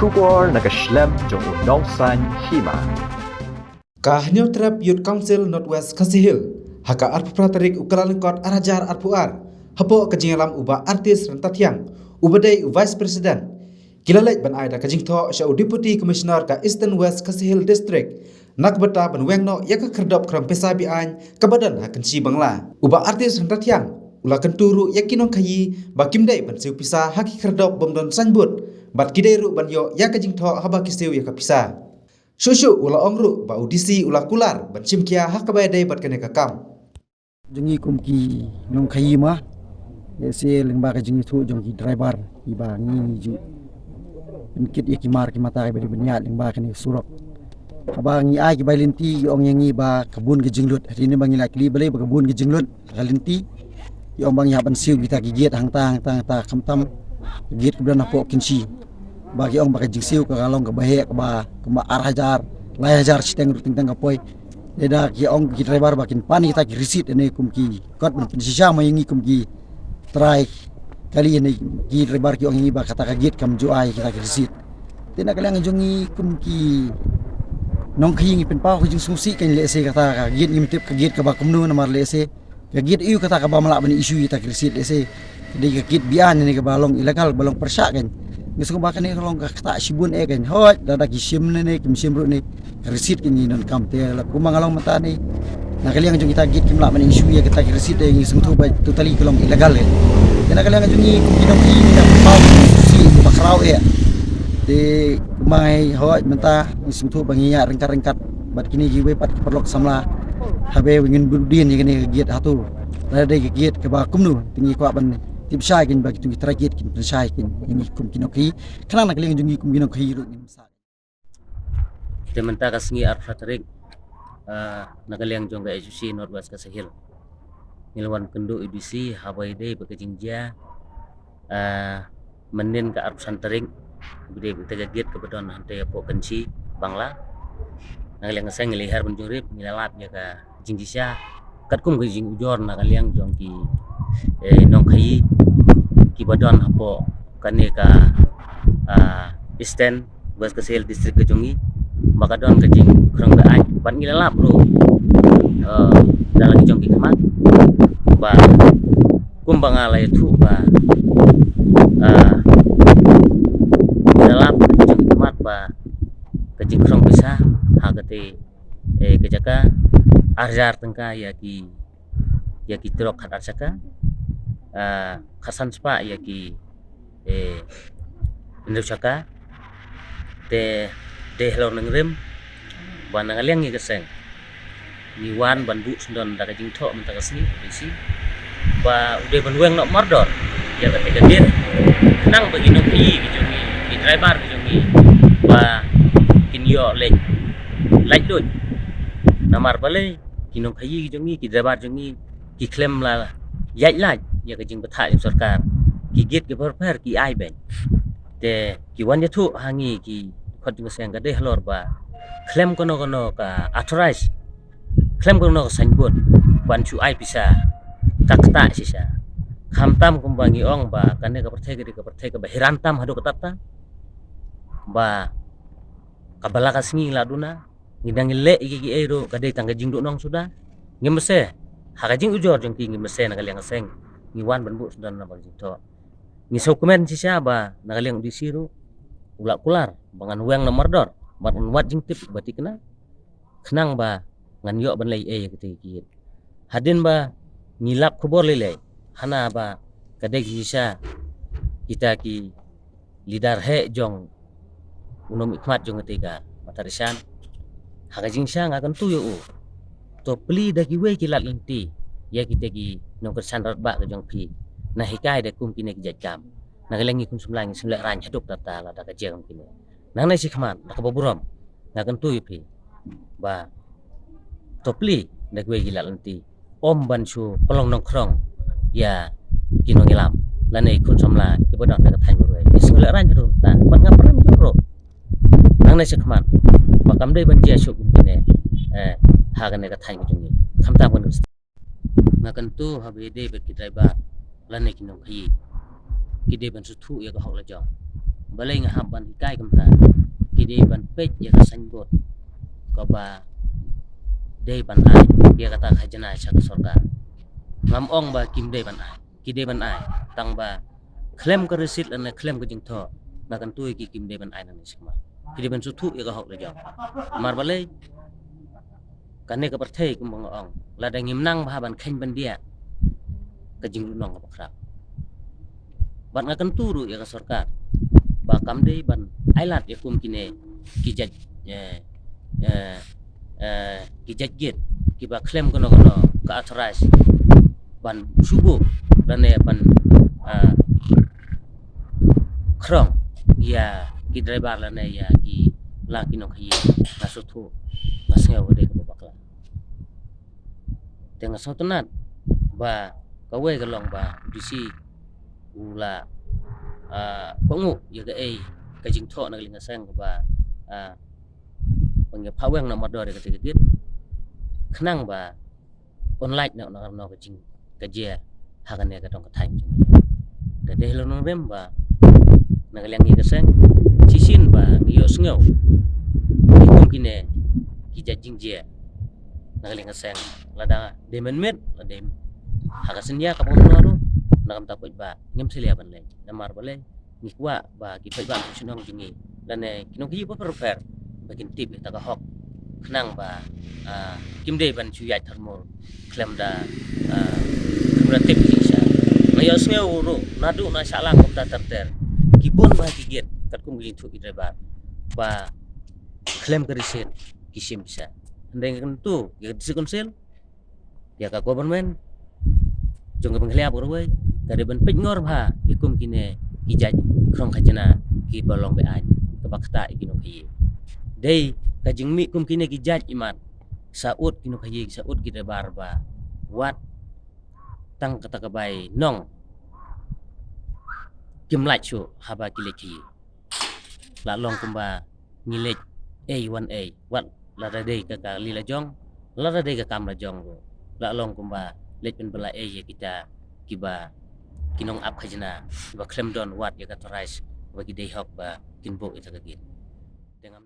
Shubor nakaslem jong udongsan hima. Kahnyo trap Youth Council Northwest Kasihil haka arpu pratarik ukalan kot arajar arpuar hapo kajingalam uba artis rentatiang ubadai vice president kilalek ban aida kajing tho sya deputy commissioner ka Eastern West Kasihil district nakbata ban wengno yaka kerdop kram pesabi an kabadan hakan si bangla uba artis rentatiang ula kenturu yakinong kayi bakimdai ban siu pisa haki kerdop bomdon sanbut bat kidai ru ban yo yaka jing tho haba kisiu yaka pisa Shushu ula ongru ba audisi ula kular ban chimkia hakabai dai bat kene kakam jengi kumki nong kayi ma se lengba ka jengi thu jong ki driver iba ngi ju kit ye ki mar ki mata ka beri benya lengba ka ni surok aba ngi ai ki balinti ong yangi ba kebun ke jinglut hari ni bangi lakli balai ba kebun ke jinglut galinti ong bangi haban siu kita ki giat hang ta kamtam giat keberan apo kinsi bagi ong ba ka jingsiu ka galong ka bahe ka ba arhajar layajar siteng ruting tang kapoi eda ki ong ki driver bakin pani kita ki receipt ene kumki kot ben sisa mayengi kumki try kali ini ki driver ki ong ngi ba kata kaget kam ju ai kita ki receipt tena kali ngongi kumki nong khingi pen pau ki jung susi kan le se kata kaget ngim tip kaget ka ba kumnu na mar le se kaget iu kata ka ba malak ben isu kita ki receipt le se de kaget bian ni ka balong ilegal balong persak kan ngisung ba kan ni kalau kata sibun kan hot dada ki sim ne kim sim ru ni receipt kini non kam te la kumang along mata ni na kali jung kita git kim la man isu ya kita receipt de ngisung tu ba totally kelong ilegal kan na kali jung ni kinong ki na pau si bakrau ya de mai hot mata ngisung tu bangi ya rengkat bat kini giwe pat perlok samla habe wingin budin ya kini git hatu ada git ke ba kumnu tingi kwa ban tip sai kin ba kitu tragit kin sai kin ini kum kinoki kana nak leng jungi kum kinoki ru nim sa kita menta kasngi arfatrik nagaleng jong ga agency Northwest Kasihil ngilwan kendo edisi habai dei bakajingja menin ka arfsantering gede betagagit kebedon hante po kenci bangla nagaleng sang ngelihar benjurip ngilalap ya ka jingjisya kat kum gejing ujor nagaleng jong ki nong khai ki badon hapo kane ka Eastern West Kasihil district ke jongi maka don kejing krong da ai ban ngilalap bro dalam jong ki kemat ba kumbanga lai thu ba ngilalap jong ki kemat ba kejing krong bisa hagate kejaka arjar tengka ya ki trok hat arsaka khasan spa ya ki Indonesia te hello nangrim ban ngaleng ngi keseng ni wan ban bu sundon daga jing tho menta kasni bisi ba ude ban weng nok mordor ya ka te gadir nang bagi no ki jongi ki driver jongi ba kin yo le like doi namar bale kinong khayi jongi ki driver jongi ki claim la yai la ya ka jing bathai sarkar ki git ke per ki ai ben te ki wan yathu hangi ki khot jing seng ga de halor ba claim kono ka authorize claim kono ka sanbon ban chu ai pisa takta sisa khamtam kumbangi ong ba kane ka perthai ka bahirantam hadu katata ba kabala kasngi laduna ngidang le iki ero kade tangga jingdo nong sudah ngimse hakajing ujor jong ki ngimse nagaleng seng ngiwan banbu sudah na bang jito ngisau komen si siapa nagaleng di siru ulak kular bangan weng nomor dor bat wat jing tip bati kena kenang ba ngan yo ban lay kiti hadin ba ngilap kubor lele hana ba kadek bisa kita ki lidar he jong unom ikmat jong ketiga matarisan hakajing siya ngakan tuyo to pli daki we kilat lenti ya kita ki nongker sanrat ba ke jong pi na hikai de kum kine ki jajam nagalengi kun sumlangi sumlek ran haduk tata la da kajeng kine nang nai sikman da kaboburom ngakan tuyo pi ba to pli daki we kilat lenti om bansu pelong nongkrong ya kinong ilam lanai kun samla ibodon da kathan burwe sumlek ran haduk ta ban ngaparan juro nang nai sikman makam dai ban dia syuk kine hagane kathan ki jungi khamta ban ngakan tu habede be ki driver lane kinong khayi kide ban su thu ya ka hokla jaw balai ngahap ban hikai kamta kide ban pej ya ka sanbot ko ba dei ban ai dia kata khajana cha ka sarkar ngam ong ba kim dei ban ai kide ban ai tang ba claim ka receipt lan claim ka jing tho na kan tu ki kim dei ban ai na ni sikma kide ban su thu ya ka hok le jong mar balai kan ne ka parthei kum bang ong la da ngim nang ba ban khen ban dia ka jing lu nong ka bakra ban ngakan turu ya ka sarkar ba kam dei ban ailat ya kum kine kijaj kijaj git kiba claim kono ka authorize ban subuh dan ban krong ya ki driver lana ya ki laki no khayi nasutu nasnga wode ka bakla tenga sotonat ba kawe ka long ba disi ula pangu ya ga ka jing tho na linga sang ba pangya phaweng na modor ka tigit khnang ba online na ka jing ka je hagan ya ka tong ka thang da de lo no rem ba na liang ni ka sang chisin ba ngiyo sngo ikum kine ki jajing je na linga sang lada de men met la de haga senya ka pon no na kam ta ko ba ngem selia ban le na mar ba le ni kwa ba ki pa ba sunong jingi dan kinong ki pa prepare bakin tip ta ka hok khnang ba kim de ban chu yai thermol klem da kumulatif kisah ngayo sngo ro nadu na salang kom ta terter kibon ba kigit kat kum gitu idrebar ba klem ka reset kisim bisa ndeng kan tu ya disi konsel ya ka government jong ka penghlia bor we dari ban pej ngor ba ikum kine kijaj krong khajana ki balong be an ka bakta ikino khayi dei ka jingmi kum kine kijaj iman saud kino khayi saud kita barba wat tang kata kabai nong kimlai chu haba kileki la long kumba ngilek A1A wat la dei ka lila jong la dei ka kam la jong la long kumba lek pen bela ya kita kiba kinong ap khajna ba klem don wat ya ka torais bagi dei hok ba kinbo ita ka gin dengan